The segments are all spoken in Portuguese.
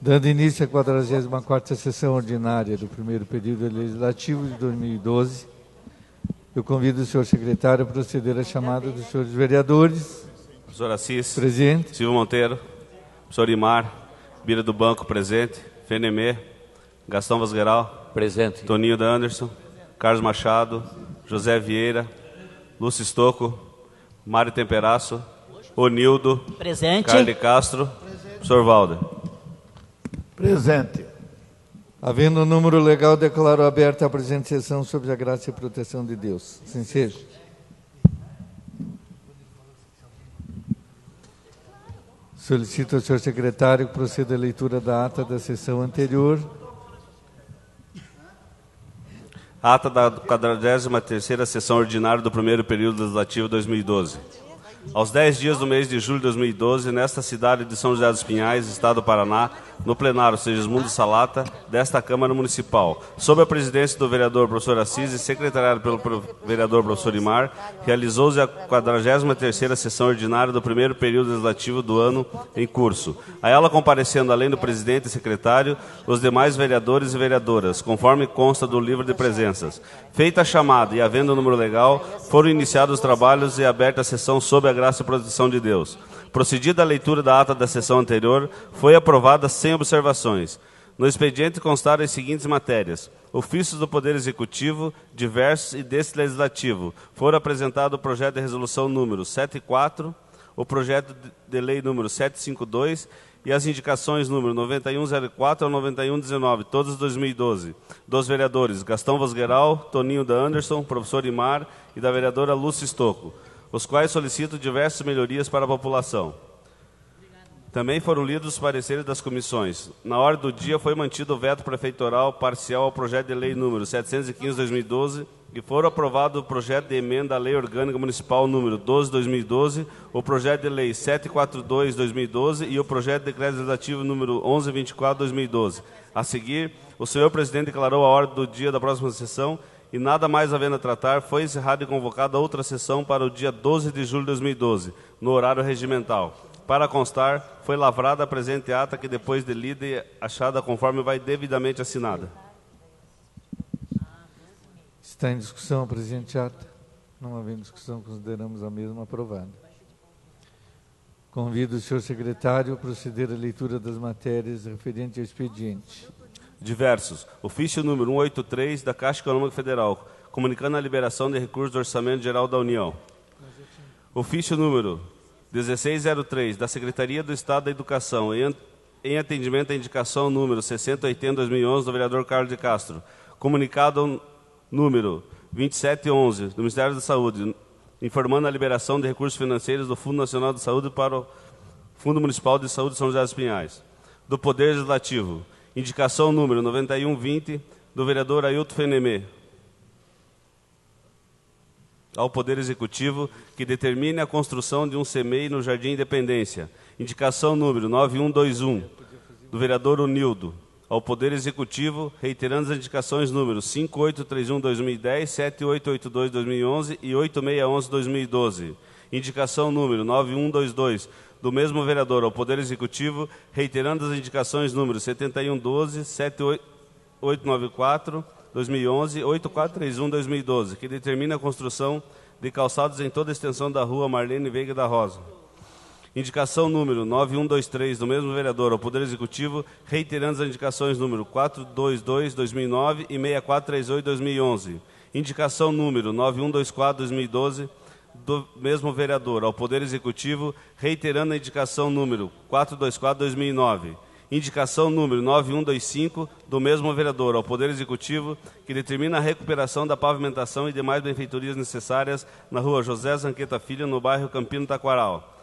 Dando início à 44ª sessão ordinária do primeiro período legislativo de 2012, eu convido o senhor secretário a proceder à chamada dos senhores vereadores. Professor Assis. Presente. Silvio Monteiro. Professor Imar. Bira do Banco, presente. Fenemê. Gastão Vasgueral. Presente. Toninho da Anderson. Carlos Machado. José Vieira. Lúcio Stocco. Mário Temperasso. Onildo. Presente. Carle Castro. Professor Valder. Presente. Havendo o número legal, declaro aberta a presente sessão sob a graça e proteção de Deus. Assim seja. Solicito ao senhor secretário que proceda à leitura da ata da sessão anterior. Ata da 43ª sessão ordinária do primeiro período legislativo 2012. Aos 10 dias do mês de julho de 2012, nesta cidade de São José dos Pinhais, Estado do Paraná, no plenário Segismundo Salata, desta Câmara Municipal, sob a presidência do vereador professor Assis e secretariado pelo vereador professor Imar, realizou-se a 43ª sessão ordinária do primeiro período legislativo do ano em curso. A ela comparecendo, além do presidente e secretário, os demais vereadores e vereadoras, conforme consta do livro de presenças. Feita a chamada e havendo o número legal, foram iniciados os trabalhos e aberta a sessão sob a graça e proteção de Deus. Procedida a leitura da ata da sessão anterior, foi aprovada sem observações. No expediente constaram as seguintes matérias: ofícios do Poder Executivo, diversos e deste Legislativo. Foram apresentado o projeto de resolução número 74, o projeto de lei número 752 e as indicações número 9104 ao 9119, todos de 2012, dos vereadores Gastão Vasgueral, Toninho da Anderson, professor Imar e da vereadora Lúcia Stocco, os quais solicitam diversas melhorias para a população. Também foram lidos os pareceres das comissões. Na hora do dia foi mantido o veto prefeitural parcial ao projeto de lei número 715/2012 e foram aprovado o projeto de emenda à Lei Orgânica Municipal número 12/2012, o projeto de lei 742/2012 e o projeto de decreto legislativo número 1124/2012. A seguir, o senhor presidente declarou a ordem do dia da próxima sessão e nada mais havendo a tratar, foi encerrada e convocada outra sessão para o dia 12 de julho de 2012, no horário regimental. Para constar, foi lavrada a presente ata que, depois de lida e achada conforme vai devidamente assinada. Está em discussão a presente ata? Não havendo discussão, consideramos a mesma aprovada. Convido o senhor secretário a proceder à leitura das matérias referentes ao expediente. Diversos. Ofício número 183 da Caixa Econômica Federal, comunicando a liberação de recursos do Orçamento Geral da União. Ofício número 1603 da Secretaria do Estado da Educação, em atendimento à indicação número 6080/2011 do vereador Carlos de Castro. Comunicado número 2711 do Ministério da Saúde, informando a liberação de recursos financeiros do Fundo Nacional de Saúde para o Fundo Municipal de Saúde de São José dos Pinhais. Do Poder Legislativo, indicação número 9120 do vereador Ailton Fenemê ao Poder Executivo que determine a construção de um CMEI no Jardim Independência. Indicação número 9121 do vereador Onildo ao Poder Executivo, reiterando as indicações números 5831/2010, 7882/2011 e 8611/2012. Indicação número 9122 do mesmo vereador ao Poder Executivo, reiterando as indicações números 7112, 7894/2011 e 8431/2012, que determina a construção de calçados em toda a extensão da rua Marlene Veiga da Rosa. Indicação número 9123 do mesmo vereador ao Poder Executivo, reiterando as indicações número 422/2009 e 6438/2011. Indicação número 9124/2012 do mesmo vereador ao Poder Executivo, reiterando a indicação número 424/2009. Indicação número 9125 do mesmo vereador ao Poder Executivo, que determina a recuperação da pavimentação e demais benfeitorias necessárias na rua José Zanqueta Filho, no bairro Campino Taquaral.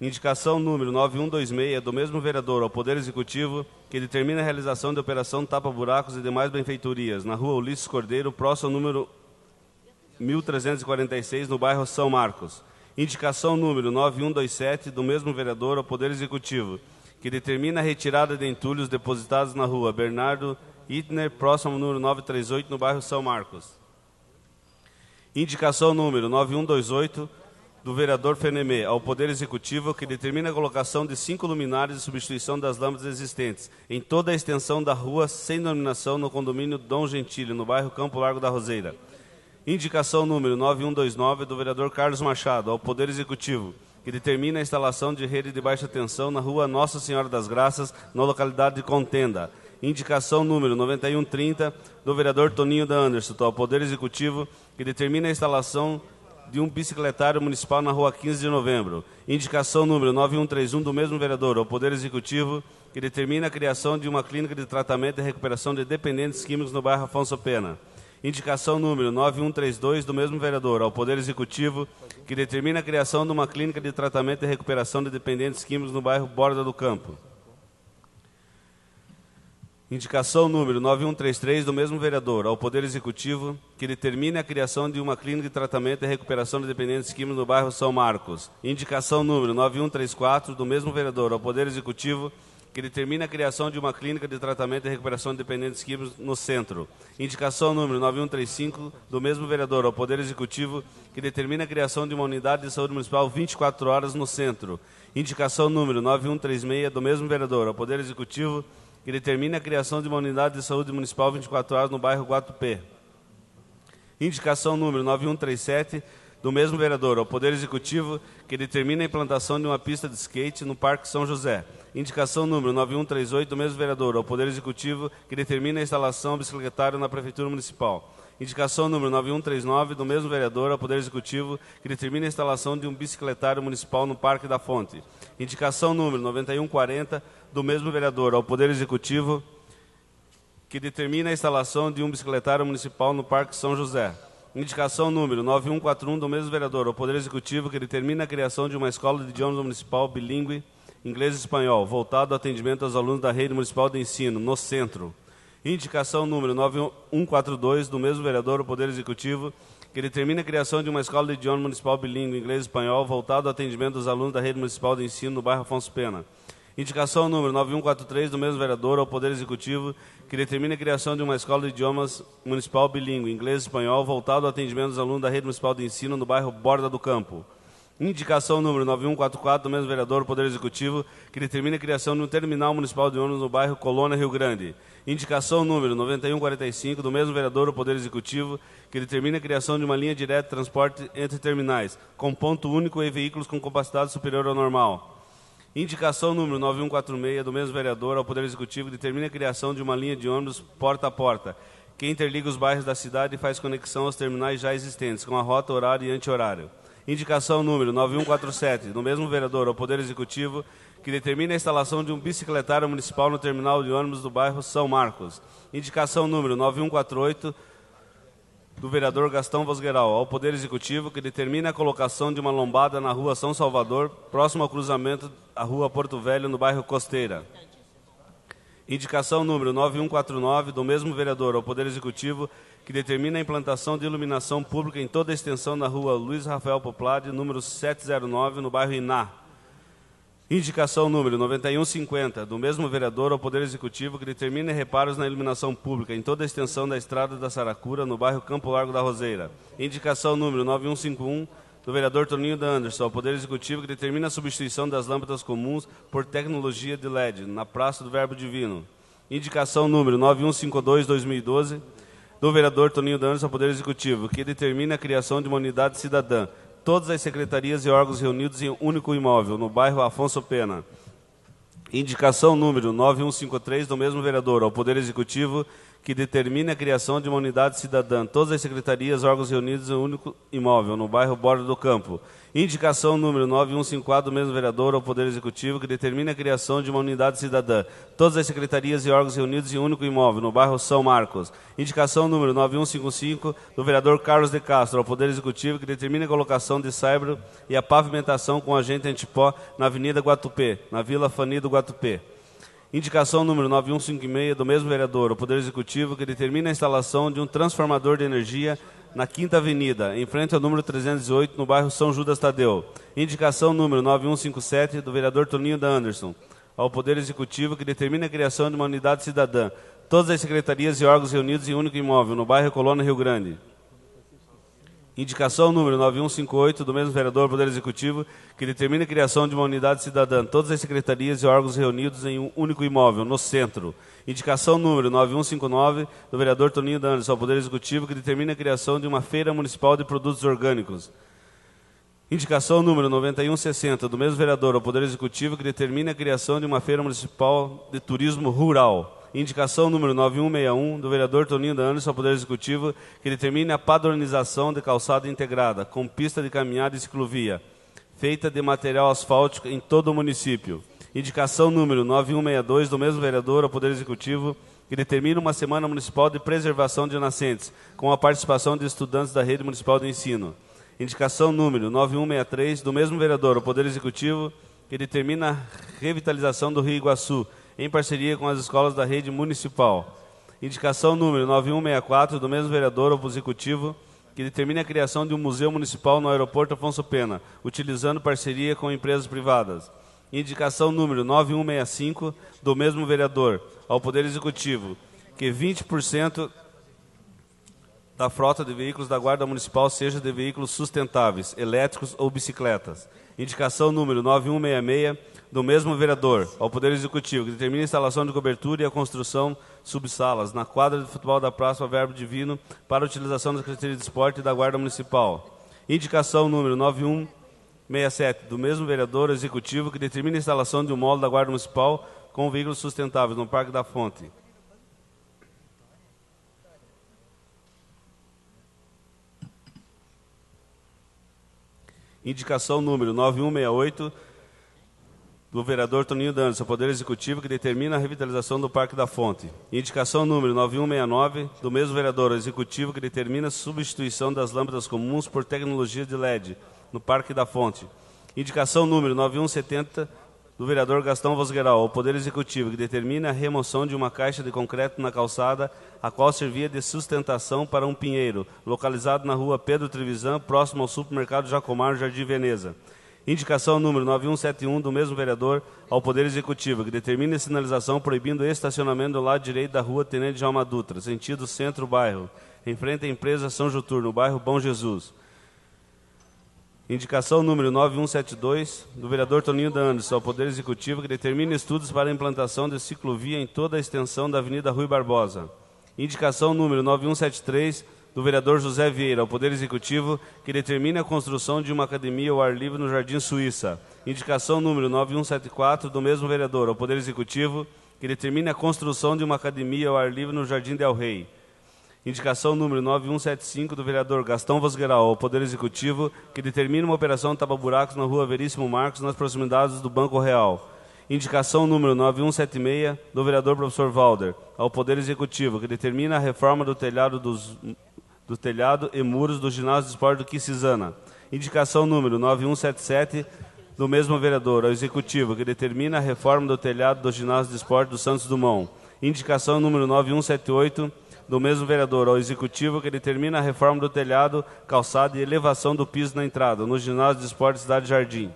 Indicação número 9126 do mesmo vereador ao Poder Executivo, que determina a realização de operação tapa-buracos e demais benfeitorias na rua Ulisses Cordeiro, próximo ao número 1346, no bairro São Marcos. Indicação número 9127 do mesmo vereador ao Poder Executivo, que determina a retirada de entulhos depositados na rua Bernardo Itner, próximo ao número 938, no bairro São Marcos. Indicação número 9128 do vereador Fenemê ao Poder Executivo, que determina a colocação de 5 luminárias de substituição das lâmpadas existentes em toda a extensão da rua sem iluminação no condomínio Dom Gentili, no bairro Campo Largo da Roseira. Indicação número 9129 do vereador Carlos Machado ao Poder Executivo, que determina a instalação de rede de baixa tensão na rua Nossa Senhora das Graças, na localidade de Contenda. Indicação número 9130 do vereador Toninho da Anderson ao Poder Executivo, que determina a instalação de um bicicletário municipal na rua 15 de novembro. Indicação número 9131 do mesmo vereador ao Poder Executivo, que determina a criação de uma clínica de tratamento e recuperação de dependentes químicos no bairro Afonso Pena. Indicação número 9132 do mesmo vereador ao Poder Executivo, que determina a criação de uma clínica de tratamento e recuperação de dependentes químicos no bairro Borda do Campo. Indicação número 9133 do mesmo vereador ao Poder Executivo, que determina a criação de uma clínica de tratamento e recuperação de dependentes químicos no bairro São Marcos. Indicação número 9134 do mesmo vereador ao Poder Executivo, que determina a criação de uma clínica de tratamento e recuperação de dependentes químicos no centro. Indicação número 9135 do mesmo vereador ao Poder Executivo, que determina a criação de uma unidade de saúde municipal 24 horas no centro. Indicação número 9136 do mesmo vereador ao Poder Executivo, que determina a criação de uma unidade de saúde municipal 24 horas no bairro Guatupé. Indicação número 9137 do mesmo vereador ao Poder Executivo, que determina a implantação de uma pista de skate no Parque São José. Indicação número 9138 do mesmo vereador ao Poder Executivo, que determina a instalação bicicletária na Prefeitura Municipal. Indicação número 9139 do mesmo vereador ao Poder Executivo, que determina a instalação de um bicicletário municipal no Parque da Fonte. Indicação número 9140 do mesmo vereador ao Poder Executivo, que determina a instalação de um bicicletário municipal no Parque São José. Indicação número 9141 do mesmo vereador ao Poder Executivo, que determina a criação de uma escola de idiomas municipal bilíngue, inglês e espanhol, voltado ao atendimento aos alunos da rede municipal de ensino, no centro. Indicação número 9142 do mesmo vereador ao Poder Executivo, que determina a criação de uma escola de idioma municipal bilíngue, inglês e espanhol, voltado ao atendimento dos alunos da rede municipal de ensino no bairro Afonso Pena. Indicação número 9143 do mesmo vereador ao Poder Executivo, que determina a criação de uma escola de idiomas municipal bilíngue, inglês e espanhol, voltado ao atendimento dos alunos da rede municipal de ensino no bairro Borda do Campo. Indicação número 9144 do mesmo vereador ao Poder Executivo, que determina a criação de um terminal municipal de ônibus no bairro Colônia, Rio Grande. Indicação número 9145 do mesmo vereador ao Poder Executivo, que determina a criação de uma linha direta de transporte entre terminais, com ponto único e veículos com capacidade superior ao normal. Indicação número 9146 do mesmo vereador ao Poder Executivo, que determina a criação de uma linha de ônibus porta a porta, que interliga os bairros da cidade e faz conexão aos terminais já existentes, com a rota, horário e anti-horário. Indicação número 9147 do mesmo vereador ao Poder Executivo, que determina a instalação de um bicicletário municipal no terminal de ônibus do bairro São Marcos. Indicação número 9148 do vereador Gastão Vosgueral ao Poder Executivo, que determina a colocação de uma lombada na rua São Salvador, próximo ao cruzamento à rua Porto Velho, no bairro Costeira. Indicação número 9149 do mesmo vereador ao Poder Executivo, que determina a implantação de iluminação pública em toda a extensão da rua Luiz Rafael Poplade, número 709, no bairro Iná. Indicação número 9150 do mesmo vereador ao Poder Executivo, que determina reparos na iluminação pública em toda a extensão da Estrada da Saracura, no bairro Campo Largo da Roseira. Indicação número 9151 do vereador Toninho da Anderson ao Poder Executivo, que determina a substituição das lâmpadas comuns por tecnologia de LED na Praça do Verbo Divino. Indicação número 9152/2012 do vereador Toninho da Anderson ao Poder Executivo, que determina a criação de uma unidade cidadã, todas as secretarias e órgãos reunidos em um único imóvel, no bairro Afonso Pena. Indicação número 9153 do mesmo vereador ao Poder Executivo, que determina a criação de uma unidade cidadã, todas as secretarias e órgãos reunidos em um único imóvel, no bairro Borda do Campo. Indicação número 9154 do mesmo vereador ao Poder Executivo, que determina a criação de uma unidade cidadã, todas as secretarias e órgãos reunidos em um único imóvel, no bairro São Marcos. Indicação número 9155 do vereador Carlos de Castro ao Poder Executivo, que determina a colocação de saibro e a pavimentação com agente antipó na Avenida Guatupé, na Vila Fani do Guatupé. Indicação número 9156 do mesmo vereador ao Poder Executivo, que determina a instalação de um transformador de energia na Quinta Avenida, em frente ao número 308, no bairro São Judas Tadeu. Indicação número 9157 do vereador Toninho da Anderson ao Poder Executivo, que determina a criação de uma unidade cidadã, todas as secretarias e órgãos reunidos em um único imóvel, no bairro Colônia, Rio Grande. Indicação número 9158, do mesmo vereador ao Poder Executivo, que determina a criação de uma unidade cidadã, todas as secretarias e órgãos reunidos em um único imóvel, no centro. Indicação número 9159, do vereador Toninho Dantas ao Poder Executivo, que determina a criação de uma feira municipal de produtos orgânicos. Indicação número 9160, do mesmo vereador ao Poder Executivo, que determina a criação de uma feira municipal de turismo rural. Indicação número 9161, do vereador Toninho Dantas ao Poder Executivo, que determine a padronização de calçada integrada, com pista de caminhada e ciclovia, feita de material asfáltico em todo o município. Indicação número 9162, do mesmo vereador ao Poder Executivo, que determina uma semana municipal de preservação de nascentes, com a participação de estudantes da rede municipal de ensino. Indicação número 9163, do mesmo vereador ao Poder Executivo, que determina a revitalização do Rio Iguaçu, em parceria com as escolas da rede municipal. Indicação número 9164, do mesmo vereador ao Executivo, que determina a criação de um museu municipal no aeroporto Afonso Pena, utilizando parceria com empresas privadas. Indicação número 9165, do mesmo vereador ao Poder Executivo, que 20% da frota de veículos da Guarda Municipal seja de veículos sustentáveis, elétricos ou bicicletas. Indicação número 9166, do mesmo vereador ao Poder Executivo, que determina a instalação de cobertura e a construção subsalas na quadra de futebol da Praça Verbo Divino para a utilização da Secretaria de Esporte e da Guarda Municipal. Indicação número 9167, do mesmo vereador ao Executivo, que determina a instalação de um módulo da Guarda Municipal com veículos sustentáveis no Parque da Fonte. Indicação número 9168, do vereador Toninho Dantas, ao Poder Executivo, que determina a revitalização do Parque da Fonte. Indicação número 9169, do mesmo vereador ao Executivo, que determina a substituição das lâmpadas comuns por tecnologia de LED no Parque da Fonte. Indicação número 9170, do vereador Gastão Vosgueral, ao Poder Executivo, que determina a remoção de uma caixa de concreto na calçada, a qual servia de sustentação para um pinheiro, localizado na rua Pedro Trevisan, próximo ao supermercado Jacomar, no Jardim Veneza. Indicação número 9171, do mesmo vereador ao Poder Executivo, que determina a sinalização proibindo o estacionamento do lado direito da rua Tenente Jalma Dutra, sentido centro-bairro, em frente à empresa São Jutur, no bairro Bom Jesus. Indicação número 9172, do vereador Toninho Dantas ao Poder Executivo, que determina estudos para a implantação de ciclovia em toda a extensão da Avenida Rui Barbosa. Indicação número 9173, do vereador José Vieira ao Poder Executivo, que determina a construção de uma academia ao ar livre no Jardim Suíça. Indicação número 9174, do mesmo vereador ao Poder Executivo, que determina a construção de uma academia ao ar livre no Jardim Del Rey. Indicação número 9175, do vereador Gastão Vosgueral ao Poder Executivo, que determina uma operação tapa-buracos na rua Veríssimo Marcos, nas proximidades do Banco Real. Indicação número 9176, do vereador professor Valder ao Poder Executivo, que determina a reforma do telhado do telhado e muros do ginásio de esporte do Quisizana. Indicação número 9177, do mesmo vereador ao Executivo, que determina a reforma do telhado do ginásio de esporte do Santos Dumont. Indicação número 9178, do mesmo vereador ao Executivo, que determina a reforma do telhado, calçada e elevação do piso na entrada, no ginásio de esporte Cidade Jardim.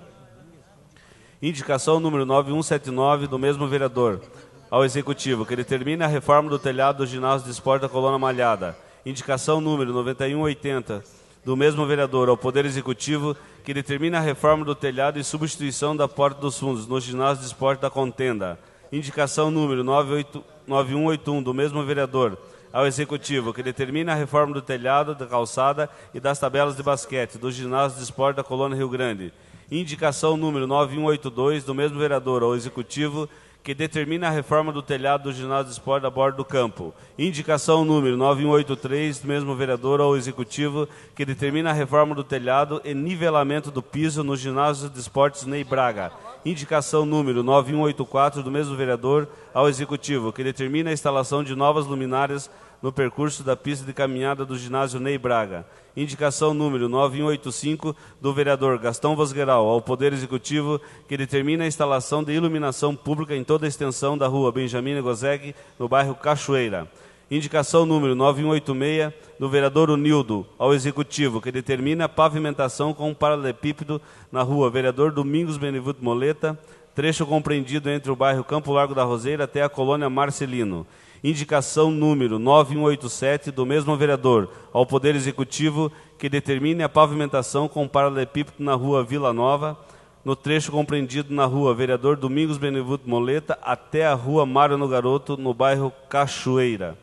Indicação número 9179, do mesmo vereador ao Executivo, que determina a reforma do telhado do ginásio de esporte da Colônia Malhada. Indicação número 9180, do mesmo vereador ao Poder Executivo, que determina a reforma do telhado e substituição da Porta dos Fundos no ginásio de esporte da Contenda. Indicação número 9181, do mesmo vereador ao Executivo, que determina a reforma do telhado, da calçada e das tabelas de basquete do ginásio de esporte da Colônia Rio Grande. Indicação número 9182, do mesmo vereador ao Executivo, que determina a reforma do telhado do ginásio de esporte da Borda do Campo. Indicação número 9183, do mesmo vereador ao Executivo, que determina a reforma do telhado e nivelamento do piso no ginásio de esportes Ney Braga. Indicação número 9184, do mesmo vereador ao Executivo, que determina a instalação de novas luminárias no percurso da pista de caminhada do ginásio Ney Braga. Indicação número 9185, do vereador Gastão Vosgueral ao Poder Executivo, que determina a instalação de iluminação pública em toda a extensão da rua Benjamin Gozek, no bairro Cachoeira. Indicação número 9186, do vereador Unildo ao Executivo, que determina a pavimentação com um paralelepípedo na rua Vereador Domingos Benevuto Moleta, trecho compreendido entre o bairro Campo Largo da Roseira até a colônia Marcelino. indicação número 9187 do mesmo vereador ao Poder Executivo que determine a pavimentação com paralelepípedo na rua Vila Nova, no trecho compreendido na rua Vereador Domingos Benevuto Moleta até a rua Mário no Garoto, no bairro Cachoeira.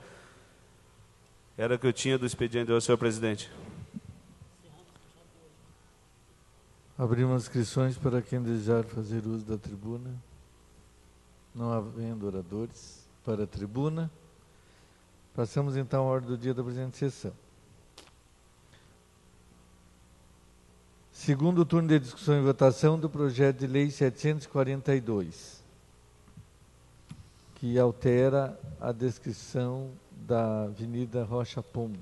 Era o que eu tinha do expediente, senhor presidente. Abrimos inscrições para quem desejar fazer uso da tribuna. Não havendo oradores para a tribuna, passamos então à ordem do dia da presente sessão. Segundo turno de discussão e votação do projeto de lei 742, que altera a descrição da Avenida Rocha Pombo.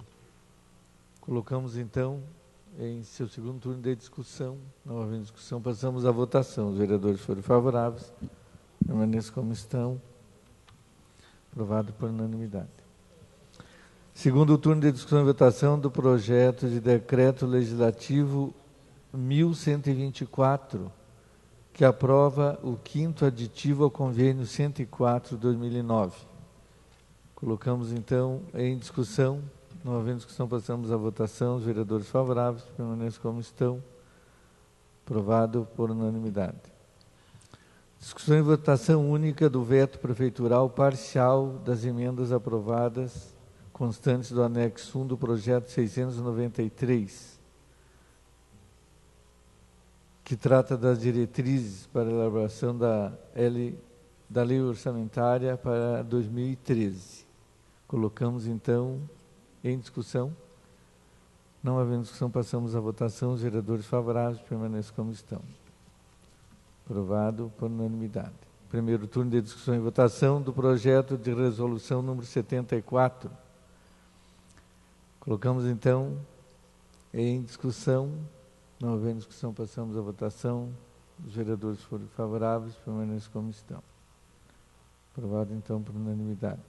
Colocamos então em seu segundo turno de discussão. Não havendo discussão, passamos à votação. Os vereadores forem favoráveis, permaneçam como estão. Aprovado por unanimidade. Segundo turno de discussão e votação do projeto de decreto legislativo 1124, que aprova o 5º aditivo ao convênio 104/2009. Colocamos então em discussão. Não havendo discussão, passamos à votação. Os vereadores favoráveis permaneçam como estão. Aprovado por unanimidade. Discussão e votação única do veto prefeitural parcial das emendas aprovadas constantes do anexo 1 do projeto 693, que trata das diretrizes para a elaboração da lei orçamentária para 2013. Colocamos então em discussão. Não havendo discussão, passamos à votação. Os vereadores favoráveis permaneçam como estão. Aprovado por unanimidade. Primeiro turno de discussão e votação do projeto de resolução número 74. Colocamos então em discussão. Não havendo discussão, passamos à votação. Os vereadores forem favoráveis, permaneçam como estão. Aprovado então por unanimidade.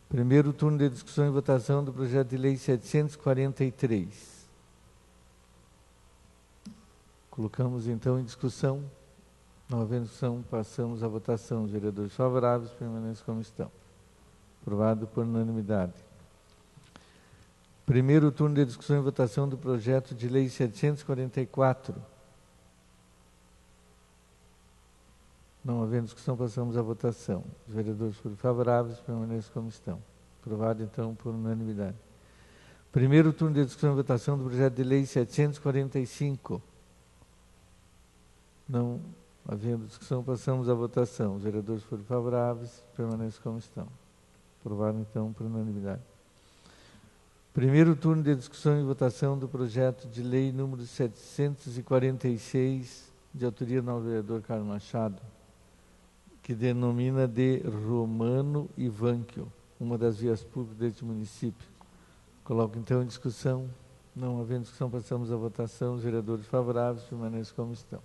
Primeiro turno de discussão e votação do projeto de lei 743. Colocamos então em discussão. Não havendo discussão, passamos à votação. Os vereadores favoráveis permaneçam como estão. Aprovado por unanimidade. Primeiro turno de discussão e votação do projeto de lei 744. Não havendo discussão, passamos à votação. Os vereadores forem favoráveis, permaneçam como estão. Aprovado, então, por unanimidade. Primeiro turno de discussão e votação do projeto de lei 745. Não havendo discussão, passamos à votação. Os vereadores forem favoráveis, permaneçam como estão. Aprovado, então, por unanimidade. Primeiro turno de discussão e votação do projeto de lei número 746, de autoria do vereador Carlos Machado, que denomina de Romano Ivanquio, uma das vias públicas deste município. Coloco então em discussão. Não havendo discussão, passamos à votação. Os vereadores favoráveis permaneçam como estão.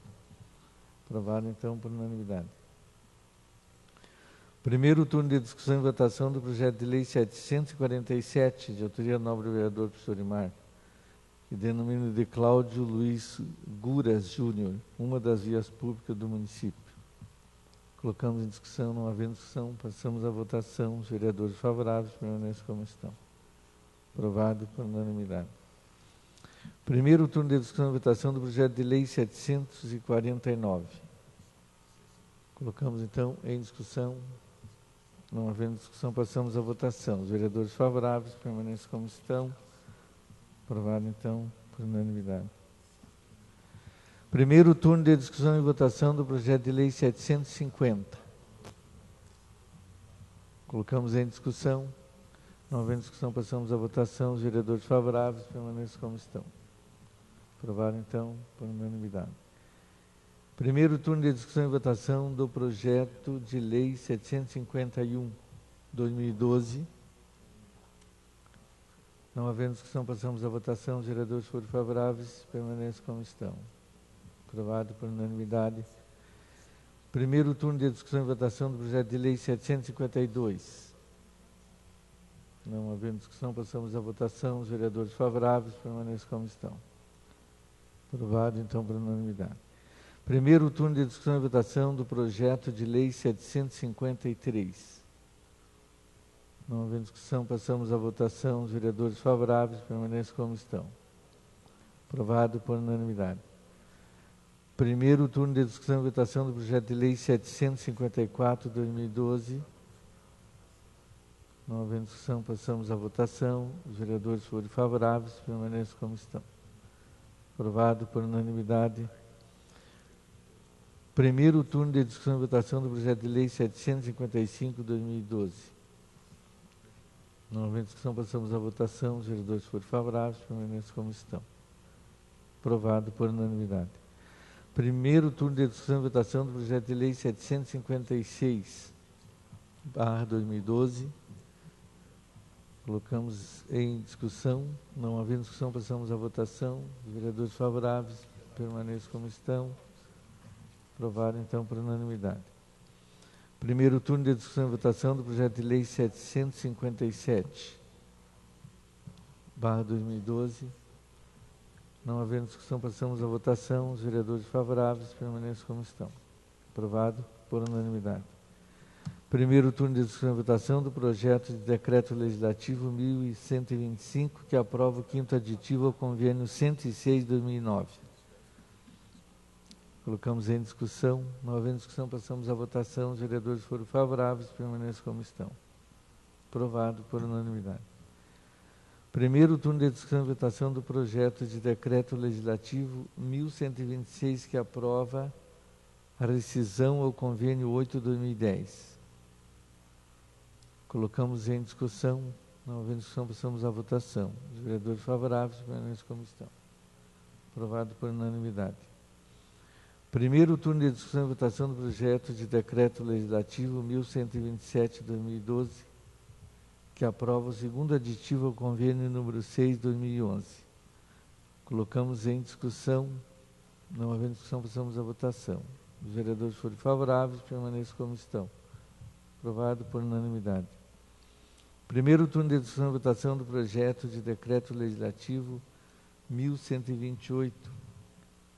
Aprovado então por unanimidade. Primeiro turno de discussão e votação do projeto de lei 747, de autoria do nobre vereador professor Imar, que denomina de Cláudio Luiz Guras Júnior, uma das vias públicas do município. Colocamos em discussão. Não havendo discussão, passamos à votação. Os vereadores favoráveis permanecem como estão. Aprovado por unanimidade. Primeiro turno de discussão e votação do projeto de lei 749. Colocamos então em discussão. Não havendo discussão, passamos à votação. Os vereadores favoráveis permanecem como estão. Aprovado então por unanimidade. Primeiro turno de discussão e votação do projeto de lei 750. Colocamos em discussão. Não havendo discussão, passamos à votação. Os vereadores favoráveis permanecem como estão. Aprovado então por unanimidade. Primeiro turno de discussão e votação do projeto de lei 751, 2012. Não havendo discussão, passamos à votação. Os vereadores forem favoráveis, permaneçam como estão. Aprovado por unanimidade. Primeiro turno de discussão e votação do projeto de lei 752. Não havendo discussão, passamos à votação. Os vereadores favoráveis permaneçam como estão. Aprovado, então, por unanimidade. Primeiro turno de discussão e votação do projeto de lei 753. Não havendo discussão, passamos à votação. Os vereadores favoráveis permaneçam como estão. Aprovado por unanimidade. Primeiro turno de discussão e votação do projeto de lei 754/2012. Não havendo discussão, passamos à votação. Os vereadores forem favoráveis permaneçam como estão. Aprovado por unanimidade. Primeiro turno de discussão e votação do projeto de lei 755/2012. Não havendo discussão, passamos à votação. Os vereadores forem favoráveis permaneçam como estão. Aprovado por unanimidade. Primeiro turno de discussão e votação do projeto de lei 756/2012. Colocamos em discussão. Não havendo discussão, passamos à votação. Os vereadores favoráveis permaneçam como estão. Aprovado, então, por unanimidade. Primeiro turno de discussão e votação do projeto de lei 757/2012. Não havendo discussão, passamos à votação. Os vereadores favoráveis permaneçam como estão. Aprovado por unanimidade. Primeiro turno de discussão e votação do projeto de decreto legislativo 1125, que aprova o quinto aditivo ao convênio 106/2009. Colocamos em discussão. Não havendo discussão, passamos à votação. Os vereadores foram favoráveis, permaneçam como estão. Aprovado por unanimidade. Primeiro turno de discussão e votação do projeto de decreto legislativo 1126, que aprova a rescisão ao convênio 8/2010. Colocamos em discussão. Não havendo discussão, passamos à votação. Os vereadores favoráveis permanecem como estão. Aprovado por unanimidade. Primeiro turno de discussão e votação do projeto de decreto legislativo 1127/2012, que aprova o segundo aditivo ao convênio número 6/2011. Colocamos em discussão. Não havendo discussão, passamos à votação. Os vereadores forem favoráveis, permaneçam como estão. Aprovado por unanimidade. Primeiro turno de discussão e votação do projeto de decreto legislativo 1128,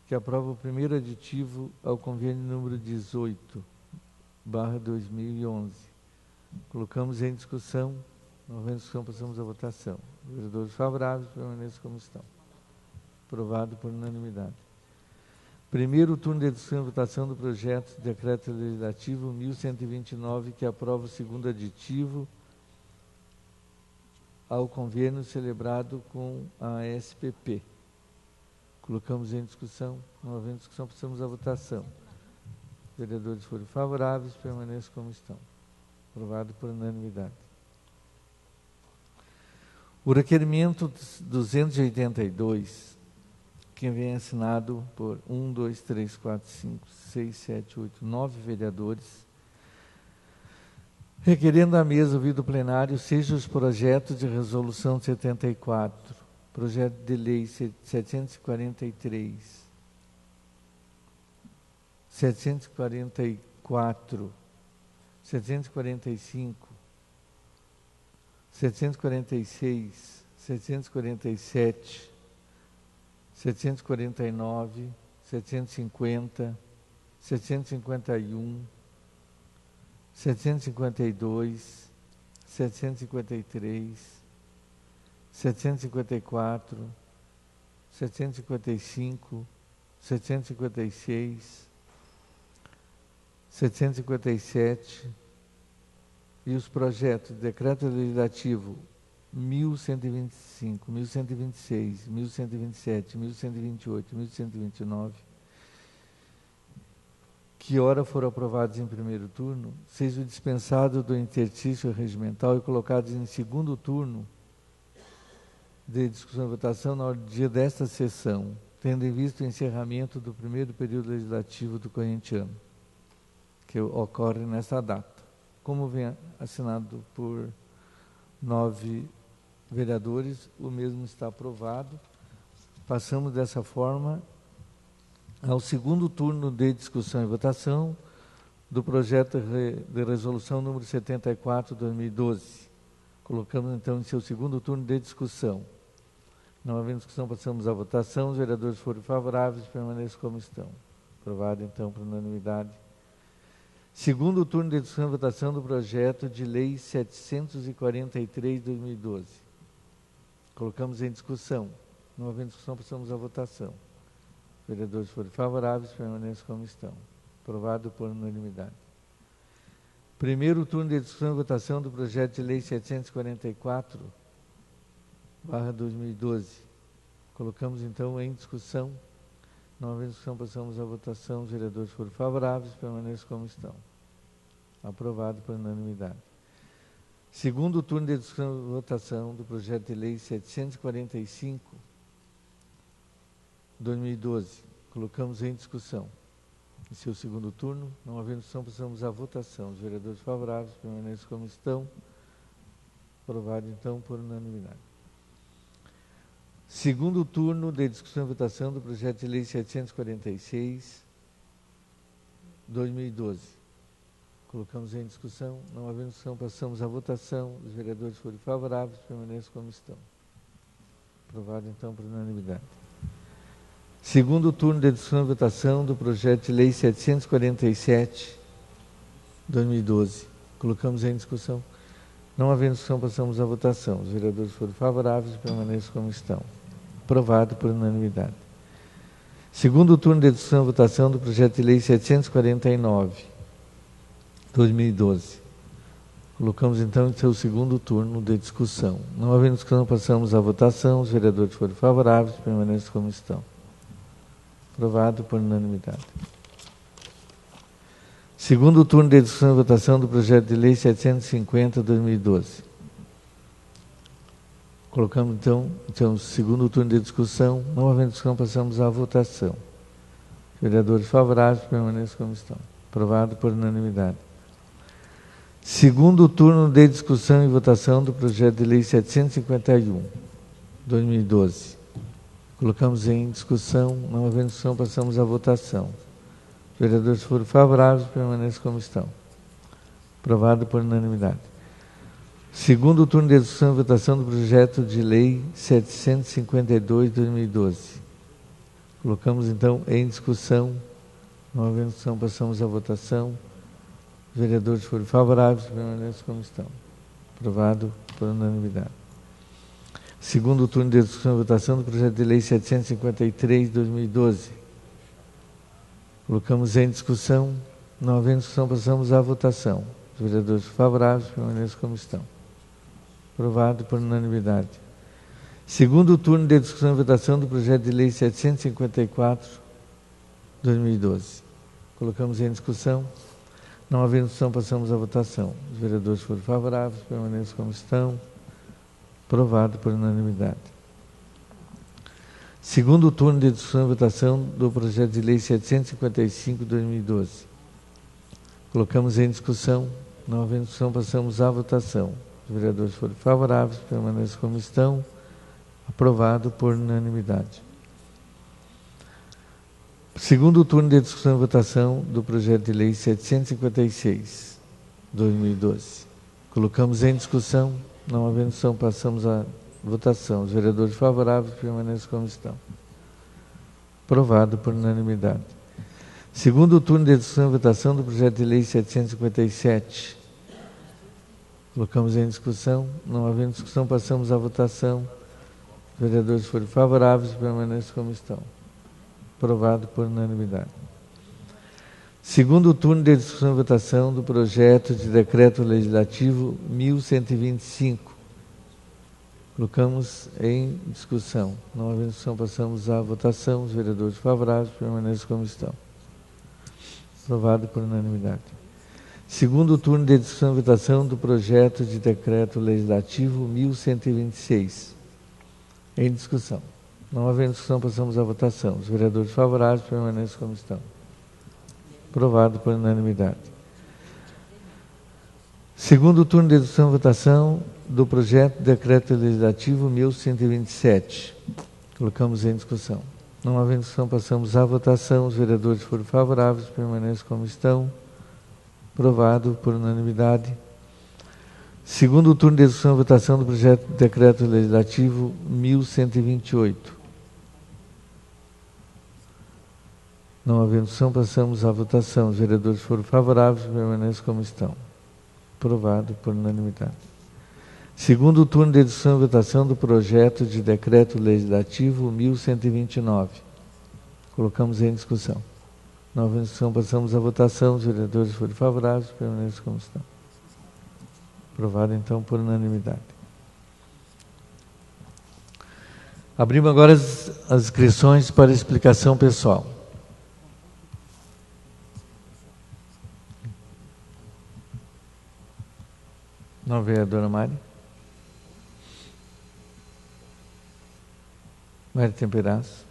que aprova o primeiro aditivo ao convênio número 18/2011. Colocamos em discussão. Não havendo discussão, passamos à votação. Os vereadores favoráveis permaneçam como estão. Aprovado por unanimidade. Primeiro turno de discussão e votação do projeto de decreto legislativo 1129, que aprova o segundo aditivo ao convênio celebrado com a SPP. Colocamos em discussão. Não havendo discussão, passamos à votação. Os vereadores forem favoráveis, permaneçam como estão. Aprovado por unanimidade. O requerimento 282, que vem assinado por 1, 2, 3, 4, 5, 6, 7, 8, 9 vereadores, requerendo à mesa ouvido o plenário, seja os projetos de resolução 74, projeto de lei 743, 744, 745, 746, 747, 749, 750, 751, 752, 753, 754, 755, 756, 757 e os projetos de decreto legislativo 1125, 1126, 1127, 1128, 1129, que ora foram aprovados em primeiro turno, sejam dispensados do interstício regimental e colocados em segundo turno de discussão e votação no dia desta sessão, tendo em vista o encerramento do primeiro período legislativo do corrente ano, que ocorre nesta data. Como vem assinado por 9 vereadores, o mesmo está aprovado. Passamos dessa forma ao segundo turno de discussão e votação do projeto de resolução número 74/2012. Colocamos então em seu segundo turno de discussão. Não havendo discussão, passamos à votação. Os vereadores forem favoráveis, permaneçam como estão. Aprovado então por unanimidade. Segundo turno de discussão e votação do projeto de lei 743/2012. Colocamos em discussão. Não havendo discussão, passamos à votação. Os vereadores forem favoráveis, permaneçam como estão. Aprovado por unanimidade. Primeiro turno de discussão e votação do projeto de lei 744/2012. Colocamos então em discussão. Não havendo discussão, passamos à votação. Os vereadores forem favoráveis, permaneçam como estão. Aprovado por unanimidade. Segundo turno de discussão e votação do projeto de lei 745/2012. Colocamos em discussão. Esse é o segundo turno. Não havendo discussão, passamos à votação. Os vereadores favoráveis, permaneçam como estão. Aprovado então por unanimidade. Segundo turno de discussão e votação do projeto de lei 746/2012. Colocamos em discussão. Não havendo discussão, passamos à votação. Os vereadores forem favoráveis, permaneçam como estão. Aprovado então por unanimidade. Segundo turno de discussão e votação do projeto de lei 747/2012. Colocamos em discussão. Não havendo discussão, passamos à votação. Os vereadores forem favoráveis, permaneçam como estão. Aprovado por unanimidade. Segundo turno de discussão e votação do projeto de lei 749/2012. Colocamos então em seu segundo turno de discussão. Não havendo discussão, passamos à votação. Os vereadores forem favoráveis, permaneçam como estão. Aprovado por unanimidade. Segundo turno de discussão e votação do projeto de lei 750/2012. Colocamos então segundo turno de discussão. Não havendo discussão, passamos à votação. Vereadores favoráveis, permaneçam como estão. Aprovado por unanimidade. Segundo turno de discussão e votação do projeto de lei 751/2012. Colocamos em discussão. Não havendo discussão, passamos à votação. Os vereadores foram favoráveis, permaneçam como estão. Aprovado por unanimidade. Segundo turno de discussão e votação do projeto de lei 752/2012. Colocamos então em discussão. Não havendo discussão, passamos à votação. Os vereadores foram favoráveis, permaneçam como estão. Aprovado por unanimidade. Segundo turno de discussão e votação do projeto de lei 753/2012. Colocamos em discussão. Não havendo discussão, passamos à votação. Os vereadores favoráveis, permaneçam como estão. Aprovado por unanimidade. Segundo turno de discussão e votação do projeto de lei 754/2012. Colocamos em discussão. Não havendo discussão, passamos à votação. Os vereadores foram favoráveis, permaneçam como estão. Aprovado por unanimidade. Segundo turno de discussão e votação do projeto de lei 755/2012. Colocamos em discussão. Não havendo discussão, passamos à votação. Os vereadores foram favoráveis, permaneçam como estão. Aprovado por unanimidade. Segundo turno de discussão e votação do projeto de lei 756/2012. Colocamos em discussão. Não havendo discussão, passamos à votação. Os vereadores favoráveis, permaneçam como estão. Aprovado por unanimidade. Segundo turno de discussão e votação do projeto de lei 757. Colocamos em discussão. Não havendo discussão, passamos à votação. Os vereadores foram favoráveis, permaneçam como estão. Aprovado por unanimidade. Segundo turno de discussão e votação do projeto de decreto legislativo 1125. Colocamos em discussão. Não havendo discussão, passamos à votação. Os vereadores favoráveis, permaneçam como estão. Aprovado por unanimidade. Segundo turno de discussão e votação do projeto de decreto legislativo 1126. Em discussão. Não havendo discussão, passamos à votação. Os vereadores favoráveis, permaneçam como estão. Aprovado por unanimidade. Segundo turno de discussão e votação do projeto de decreto legislativo 1127. Colocamos em discussão. Não havendo discussão, passamos à votação. Os vereadores foram favoráveis, permaneçam como estão. Aprovado por unanimidade. Segundo turno de discussão e votação do projeto de decreto legislativo 1128. Não havendo discussão, passamos à votação. Os vereadores foram favoráveis, permaneçam como estão. Aprovado por unanimidade. Segundo turno de discussão e votação do projeto de decreto legislativo 1129. Colocamos em discussão. Não havendo discussão, passamos à votação. Os vereadores foram favoráveis, permaneçam como estão. Aprovado, então, por unanimidade. Abrimos agora as inscrições para explicação pessoal. Não, vereadora Mari. Mari Temperaz.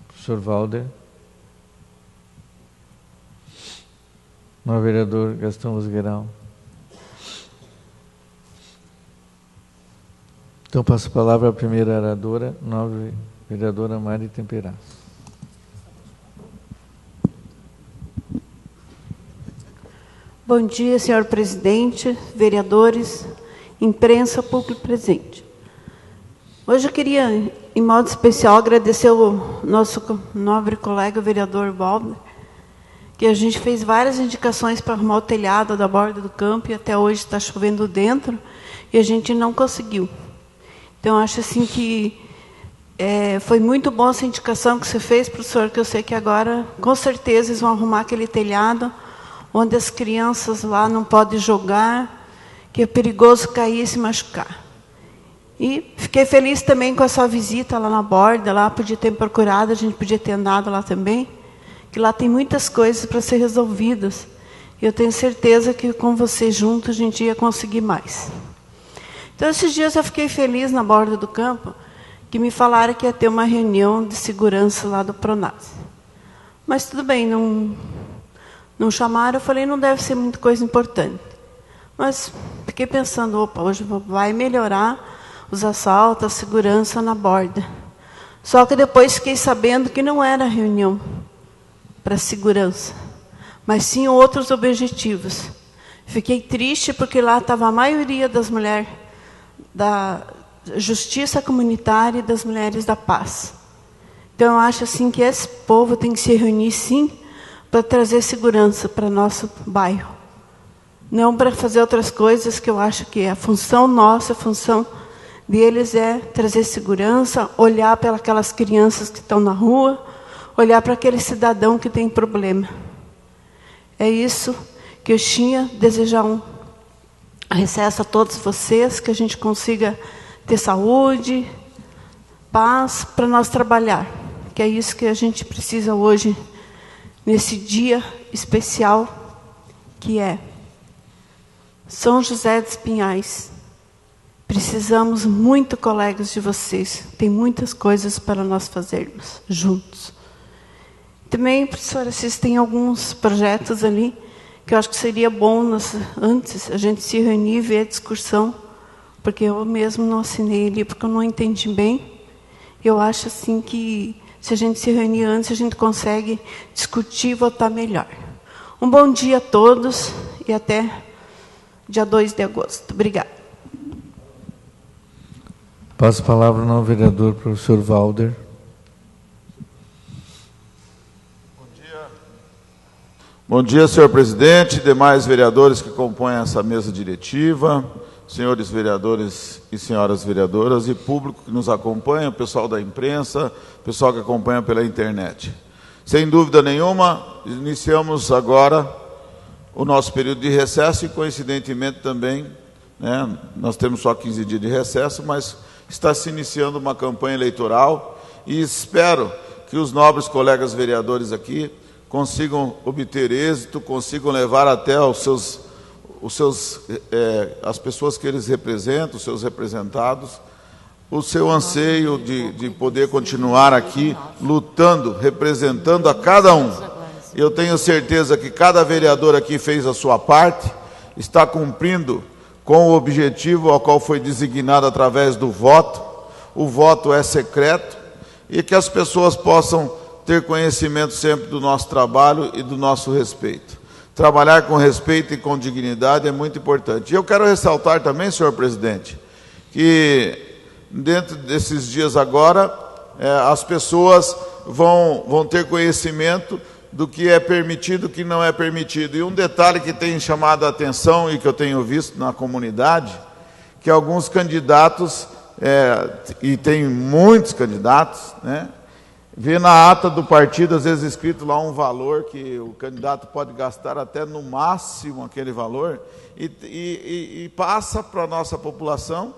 Professor Valder. Não, vereador Gastão Osgueral. Então, passo a palavra à primeira oradora, nova vereadora Mari Temperaz. Bom dia, senhor presidente, vereadores, imprensa, público presente. Hoje eu queria, em modo especial, agradecer ao nosso nobre colega, o vereador Valder, que a gente fez várias indicações para arrumar o telhado da borda do campo e até hoje está chovendo dentro e a gente não conseguiu. Então, acho assim que foi muito bom essa indicação que você fez, professor, que eu sei que agora, com certeza, eles vão arrumar aquele telhado onde as crianças lá não podem jogar, que é perigoso cair e se machucar. E fiquei feliz também com a sua visita lá na borda, lá podia ter procurado, a gente podia ter andado lá também, que lá tem muitas coisas para ser resolvidas. E eu tenho certeza que com você junto a gente ia conseguir mais. Então, esses dias eu fiquei feliz na borda do campo, que me falaram que ia ter uma reunião de segurança lá do Pronase. Mas tudo bem, não chamaram, eu falei, não deve ser muita coisa importante. Mas fiquei pensando, opa, hoje vai melhorar os assaltos, a segurança na borda. Só que depois fiquei sabendo que não era reunião para segurança, mas sim outros objetivos. Fiquei triste porque lá estava a maioria das mulheres da justiça comunitária e das mulheres da paz. Então, eu acho assim que esse povo tem que se reunir, sim, para trazer segurança para nosso bairro. Não para fazer outras coisas, que eu acho que a função nossa, a função deles é trazer segurança, olhar para aquelas crianças que estão na rua, olhar para aquele cidadão que tem problema. É isso que eu tinha, desejar um recesso a todos vocês, que a gente consiga ter saúde, paz, para nós trabalhar. Que é isso que a gente precisa hoje, nesse dia especial, que é São José dos Pinhais. Precisamos muito, colegas, de vocês. Tem muitas coisas para nós fazermos juntos. Também, professora, vocês têm alguns projetos ali que eu acho que seria bom, antes, a gente se reunir e ver a discussão, porque eu mesmo não assinei ali, porque eu não entendi bem. Eu acho assim que, se a gente se reunir antes, a gente consegue discutir e votar melhor. Um bom dia a todos e até dia 2 de agosto. Obrigada. Passo a palavra ao novo vereador, professor Valder. Bom dia, senhor presidente, demais vereadores que compõem essa mesa diretiva, senhores vereadores e senhoras vereadoras e público que nos acompanha, pessoal da imprensa, pessoal que acompanha pela internet. Sem dúvida nenhuma, iniciamos agora o nosso período de recesso e, coincidentemente, também, nós temos só 15 dias de recesso, mas está se iniciando uma campanha eleitoral e espero que os nobres colegas vereadores aqui consigam obter êxito, consigam levar até as pessoas que eles representam, os seus representados, o seu anseio de poder continuar aqui lutando, representando a cada um. Eu tenho certeza que cada vereador aqui fez a sua parte, está cumprindo com o objetivo ao qual foi designado através do voto. O voto é secreto e que as pessoas possam ter conhecimento sempre do nosso trabalho e do nosso respeito. Trabalhar com respeito e com dignidade é muito importante. E eu quero ressaltar também, senhor presidente, que dentro desses dias agora, as pessoas vão ter conhecimento do que é permitido e o que não é permitido. E um detalhe que tem chamado a atenção e que eu tenho visto na comunidade, que alguns candidatos, e tem muitos candidatos, né, vê na ata do partido, às vezes escrito lá um valor que o candidato pode gastar até no máximo aquele valor, e passa para a nossa população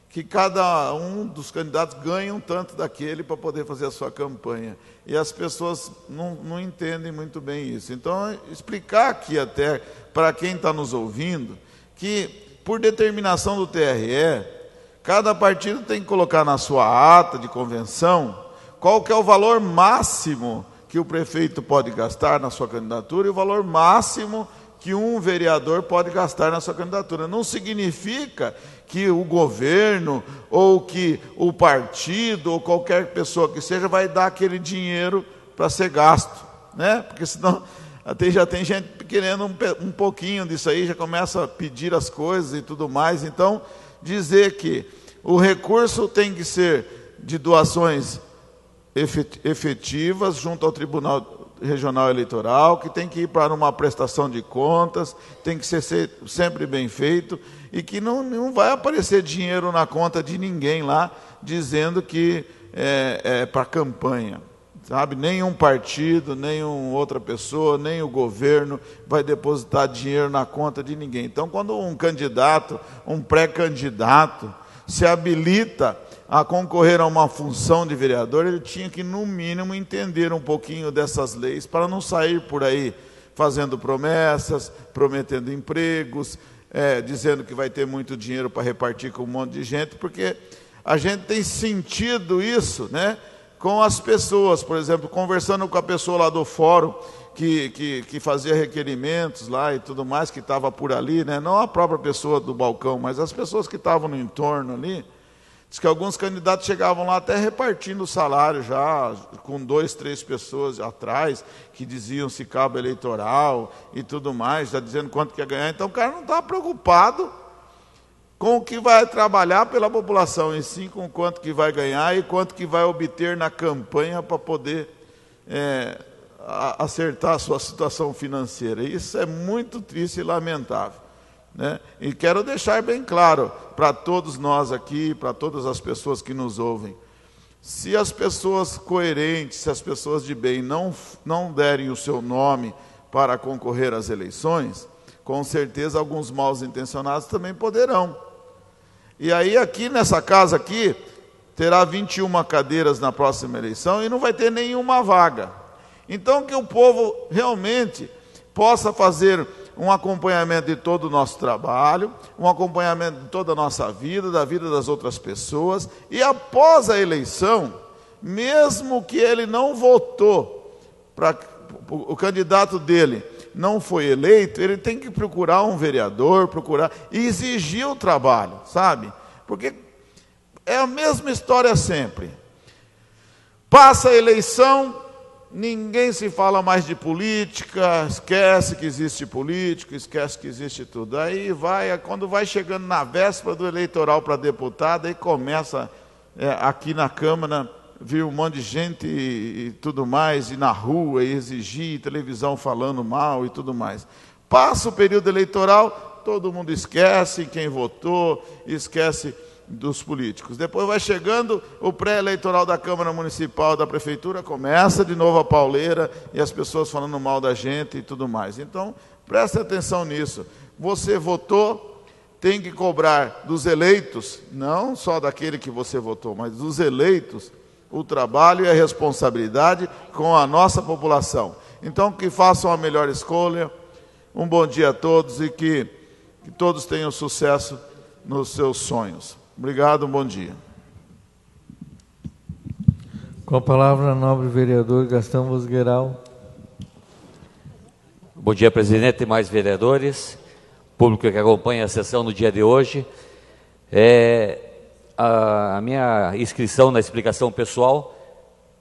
que cada um dos candidatos ganha um tanto daquele para poder fazer a sua campanha. E as pessoas não entendem muito bem isso. Então, explicar aqui até para quem está nos ouvindo, que por determinação do TRE, cada partido tem que colocar na sua ata de convenção qual que é o valor máximo que o prefeito pode gastar na sua candidatura e o valor máximo que um vereador pode gastar na sua candidatura. Não significa que o governo, ou que o partido, ou qualquer pessoa que seja, vai dar aquele dinheiro para ser gasto, né? Porque senão já tem gente querendo um pouquinho disso aí, já começa a pedir as coisas e tudo mais. Então, dizer que o recurso tem que ser de doações efetivas junto ao Tribunal Regional Eleitoral, que tem que ir para uma prestação de contas, tem que ser sempre bem feito, e que não vai aparecer dinheiro na conta de ninguém lá, dizendo que é para campanha, sabe? Nenhum partido, nenhuma outra pessoa, nem o governo vai depositar dinheiro na conta de ninguém. Então, quando um candidato, um pré-candidato, se habilita a concorrer a uma função de vereador, ele tinha que, no mínimo, entender um pouquinho dessas leis, para não sair por aí fazendo promessas, prometendo empregos, dizendo que vai ter muito dinheiro para repartir com um monte de gente, porque a gente tem sentido isso, né, com as pessoas. Por exemplo, conversando com a pessoa lá do fórum, que fazia requerimentos lá e tudo mais, que estava por ali, né, não a própria pessoa do balcão, mas as pessoas que estavam no entorno ali. Diz que alguns candidatos chegavam lá até repartindo o salário já, com 2, 3 pessoas atrás, que diziam se cabo eleitoral e tudo mais, já dizendo quanto que ia ganhar. Então o cara não está preocupado com o que vai trabalhar pela população, e sim com quanto que vai ganhar e quanto que vai obter na campanha para poder acertar a sua situação financeira. Isso é muito triste e lamentável, né? E quero deixar bem claro para todos nós aqui, para todas as pessoas que nos ouvem, se as pessoas coerentes, se as pessoas de bem não derem o seu nome para concorrer às eleições, com certeza alguns maus intencionados também poderão. E aí aqui nessa casa aqui, terá 21 cadeiras na próxima eleição e não vai ter nenhuma vaga. Então que o povo realmente possa fazer um acompanhamento de todo o nosso trabalho, um acompanhamento de toda a nossa vida, da vida das outras pessoas, e após a eleição, mesmo que ele não votou, o candidato dele não foi eleito, ele tem que procurar um vereador, e exigir o trabalho, sabe? Porque é a mesma história sempre. Passa a eleição, ninguém se fala mais de política, esquece que existe político, esquece que existe tudo. Aí quando vai chegando na véspera do eleitoral para deputado, aí começa aqui na Câmara vir um monte de gente e tudo mais, e na rua, e exigir, televisão falando mal e tudo mais. Passa o período eleitoral, todo mundo esquece quem votou, esquece dos políticos. Depois vai chegando o pré-eleitoral da Câmara Municipal, da Prefeitura, começa de novo a pauleira e as pessoas falando mal da gente e tudo mais. Então, preste atenção nisso. Você votou, tem que cobrar dos eleitos, não só daquele que você votou, mas dos eleitos, o trabalho e a responsabilidade com a nossa população. Então, que façam a melhor escolha. Um bom dia a todos e que todos tenham sucesso nos seus sonhos. Obrigado, bom dia. Com a palavra, nobre vereador Gastão Vosgueiral. Bom dia, presidente e mais vereadores, público que acompanha a sessão no dia de hoje. A minha inscrição na explicação pessoal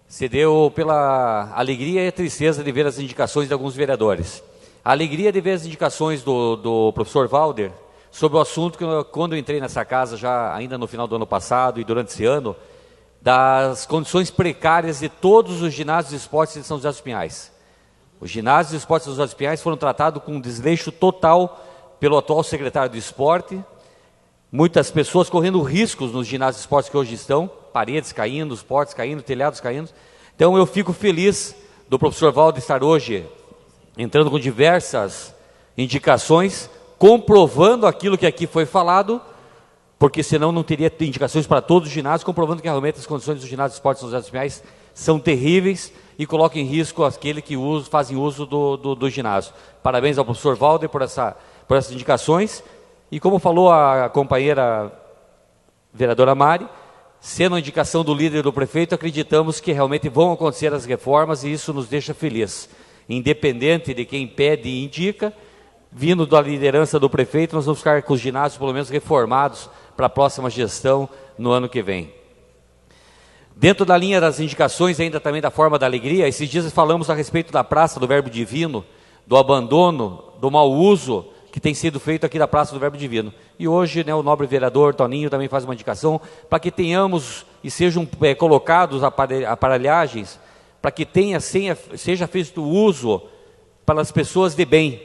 se deu pela alegria e a tristeza de ver as indicações de alguns vereadores. A alegria de ver as indicações do professor Valder sobre o assunto que, quando eu entrei nessa casa, já ainda no final do ano passado e durante esse ano, das condições precárias de todos os ginásios de esportes de São José dos Pinhais. Os ginásios de esportes de São José dos Pinhais foram tratados com um desleixo total pelo atual secretário de esporte, muitas pessoas correndo riscos nos ginásios de esportes que hoje estão, paredes caindo, os portas caindo, telhados caindo. Então eu fico feliz do professor Valdo estar hoje entrando com diversas indicações, comprovando aquilo que aqui foi falado, porque senão não teria indicações para todos os ginásios, comprovando que realmente as condições dos ginásios de esportes de São José dos Pinhais são terríveis e colocam em risco aquele que fazem uso do ginásio. Parabéns ao professor Valdo por essas indicações. E como falou a companheira vereadora Mari, sendo a indicação do líder do prefeito, acreditamos que realmente vão acontecer as reformas e isso nos deixa feliz. Independente de quem pede e indica, vindo da liderança do prefeito, nós vamos ficar com os ginásios pelo menos reformados para a próxima gestão no ano que vem. Dentro da linha das indicações, ainda também da forma da alegria, esses dias falamos a respeito da Praça do Verbo Divino, do abandono, do mau uso que tem sido feito aqui da Praça do Verbo Divino. E hoje, né, o nobre vereador Toninho também faz uma indicação para que tenhamos e sejam colocados aparelhagens, para que seja feito uso para as pessoas de bem.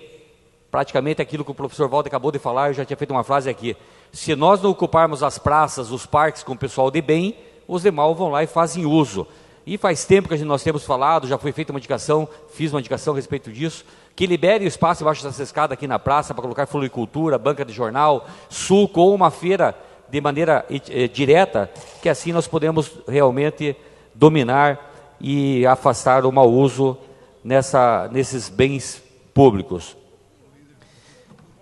Praticamente aquilo que o professor Valdo acabou de falar, eu já tinha feito uma frase aqui. Se nós não ocuparmos as praças, os parques com o pessoal de bem, os de mal vão lá e fazem uso. E faz tempo que nós temos falado, já foi feita uma indicação, fiz uma indicação a respeito disso, que libere o espaço embaixo dessa escada aqui na praça para colocar floricultura, banca de jornal, suco ou uma feira de maneira direta, que assim nós podemos realmente dominar e afastar o mau uso nesses bens públicos.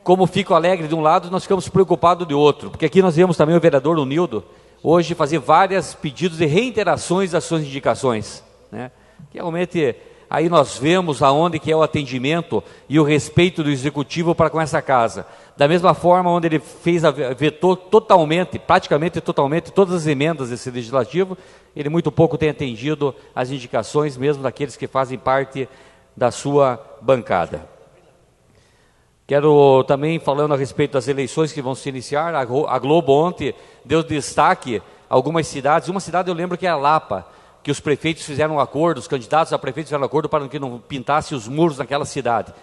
Como fico alegre de um lado, nós ficamos preocupados de outro, porque aqui nós vemos também o vereador Unildo, hoje fazer vários pedidos de reiterações das suas indicações, né? Que realmente aí nós vemos aonde que é o atendimento e o respeito do executivo para com essa casa. Da mesma forma onde ele vetou praticamente totalmente todas as emendas desse legislativo, ele muito pouco tem atendido as indicações mesmo daqueles que fazem parte da sua bancada. Quero também, falando a respeito das eleições que vão se iniciar, a Globo ontem deu destaque a algumas cidades. Uma cidade eu lembro que é a Lapa, que os prefeitos fizeram um acordo, os candidatos a prefeitos fizeram um acordo para que não pintasse os muros naquela cidade.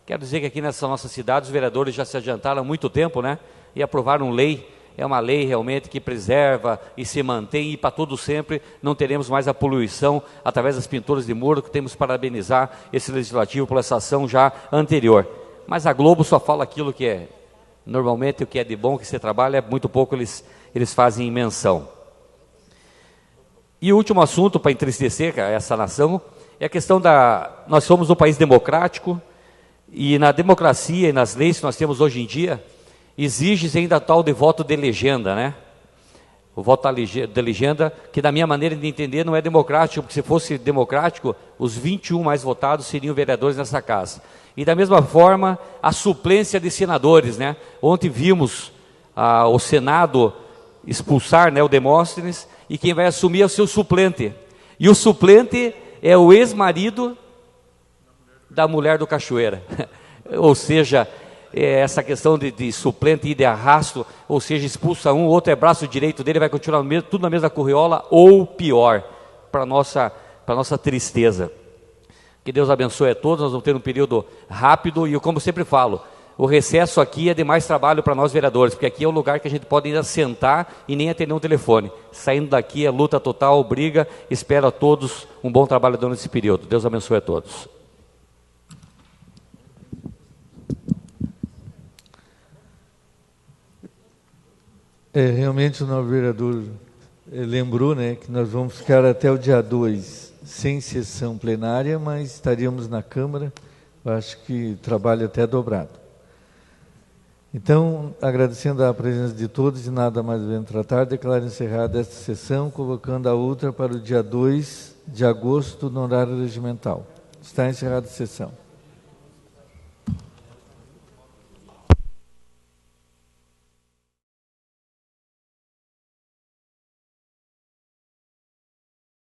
Quero dizer que aqui nessa nossa cidade os vereadores já se adiantaram há muito tempo, né? E aprovaram lei. É uma lei realmente que preserva e se mantém, e para todo sempre não teremos mais a poluição através das pinturas de muro, que temos que parabenizar esse legislativo por essa ação já anterior. Mas a Globo só fala aquilo que é, normalmente o que é de bom, que se trabalha, muito pouco eles fazem menção. E o último assunto para entristecer essa nação é a questão nós somos um país democrático, e na democracia e nas leis que nós temos hoje em dia, exige ainda tal de voto de legenda, né? O voto de legenda, que da minha maneira de entender não é democrático, porque se fosse democrático, os 21 mais votados seriam vereadores nessa casa. E da mesma forma, a suplência de senadores, né? Ontem vimos o Senado expulsar, né, o Demóstenes, e quem vai assumir é o seu suplente. E o suplente é o ex-marido da mulher do Cachoeira. Ou seja, essa questão de suplente e de arrasto, ou seja, expulsa um, o outro é braço direito dele, vai continuar tudo na mesma corriola, ou pior, para nossa tristeza. Que Deus abençoe a todos, nós vamos ter um período rápido, e eu, como sempre falo, o recesso aqui é de mais trabalho para nós vereadores, porque aqui é o lugar que a gente pode ainda sentar e nem atender um telefone. Saindo daqui é luta total, briga, espero a todos um bom trabalho durante esse período. Deus abençoe a todos. Realmente o novo vereador lembrou, né, que nós vamos ficar até o dia 2 sem sessão plenária, mas estaríamos na Câmara, eu acho que trabalho até dobrado. Então, agradecendo a presença de todos e nada mais devendo tratar, declaro encerrada esta sessão, convocando a outra para o dia 2 de agosto no horário regimental. Está encerrada a sessão.